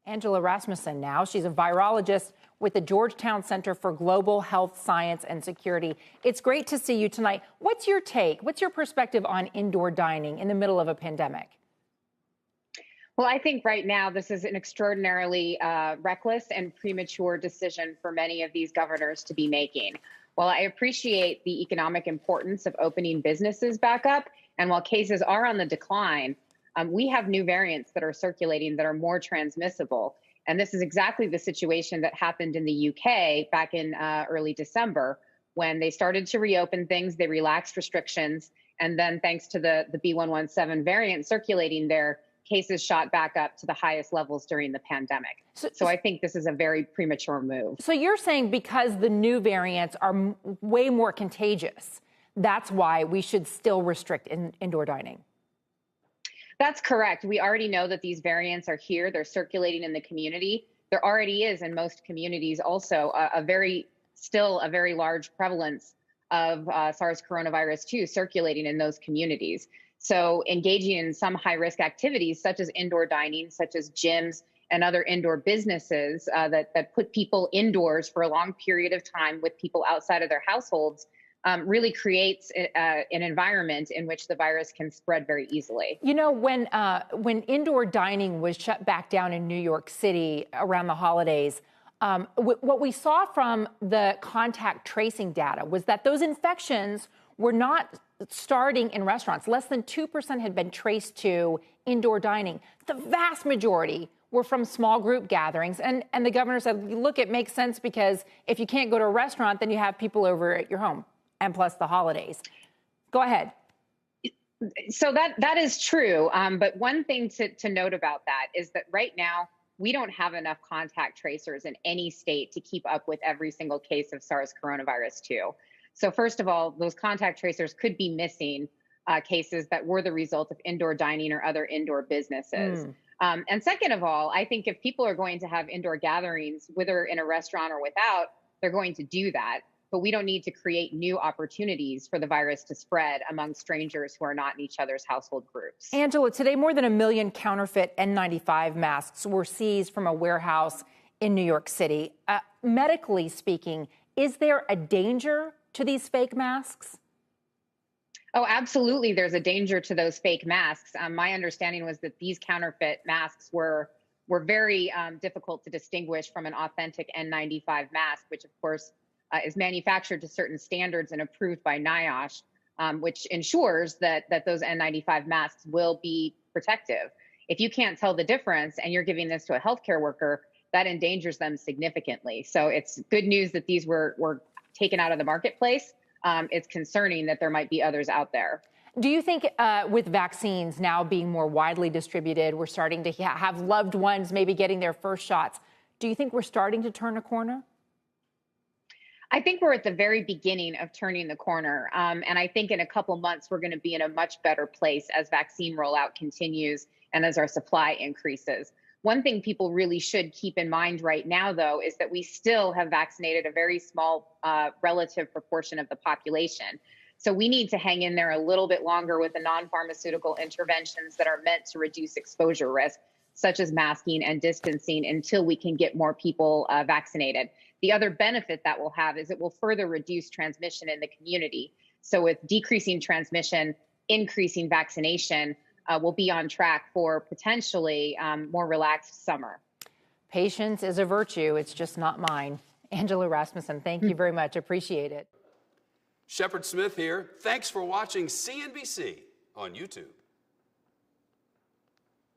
Angela Rasmussen now. She's a virologist with the Georgetown Center for Global Health Science and Security. It's great to see you tonight. What's your take? What's your perspective on indoor dining in the middle of a pandemic? Well, I think right now this is an extraordinarily reckless and premature decision for many of these governors to be making. While I appreciate the economic importance of opening businesses back up, and while cases are on the decline, we have new variants that are circulating that are more transmissible. And this is exactly the situation that happened in the UK back in early December when they started to reopen things, they relaxed restrictions. And then thanks to the B117 variant circulating there, cases shot back up to the highest levels during the pandemic. So I think this is a very premature move. So you're saying because the new variants are way more contagious, that's why we should still restrict indoor dining? That's correct. We already know that these variants are here. They're circulating in the community. There already is in most communities also still a very large prevalence of SARS coronavirus 2 circulating in those communities. So engaging in some high-risk activities such as indoor dining, such as gyms and other indoor businesses that put people indoors for a long period of time with people outside of their households really creates an environment in which the virus can spread very easily. You know, when indoor dining was shut back down in New York City around the holidays, what we saw from the contact tracing data was that those infections were not starting in restaurants. Less than 2% had been traced to indoor dining. The vast majority were from small group gatherings. And the governor said, look, it makes sense because if you can't go to a restaurant, then you have people over at your home, and plus the holidays. Go ahead. So that is true. But one thing to note about that is that right now, we don't have enough contact tracers in any state to keep up with every single case of SARS coronavirus 2. So first of all, those contact tracers could be missing cases that were the result of indoor dining or other indoor businesses. And second of all, I think if people are going to have indoor gatherings, whether in a restaurant or without, they're going to do that. But we don't need to create new opportunities for the virus to spread among strangers who are not in each other's household groups. Angela, today more than 1 million counterfeit N95 masks were seized from a warehouse in New York City. Medically speaking, is there a danger to these fake masks? Oh, absolutely. There's a danger to those fake masks. My understanding was that these counterfeit masks were very difficult to distinguish from an authentic N95 mask, which of course is manufactured to certain standards and approved by NIOSH, which ensures that those N95 masks will be protective. If you can't tell the difference and you're giving this to a healthcare worker, that endangers them significantly. So it's good news that these were taken out of the marketplace. It's concerning that there might be others out there. Do you think with vaccines now being more widely distributed, we're starting to have loved ones maybe getting their first shots? Do you think we're starting to turn a corner? I think we're at the very beginning of turning the corner. And I think in a couple months, we're going to be in a much better place as vaccine rollout continues and as our supply increases. One thing people really should keep in mind right now, though, is that we still have vaccinated a very small relative proportion of the population. So we need to hang in there a little bit longer with the non-pharmaceutical interventions that are meant to reduce exposure risk, such as masking and distancing, until we can get more people vaccinated. The other benefit that we'll have is it will further reduce transmission in the community. So with decreasing transmission, increasing vaccination, we'll be on track for potentially more relaxed summer. Patience is a virtue. It's just not mine. Angela Rasmussen, thank you very much. Appreciate it. Shepard Smith here. Thanks for watching CNBC on YouTube.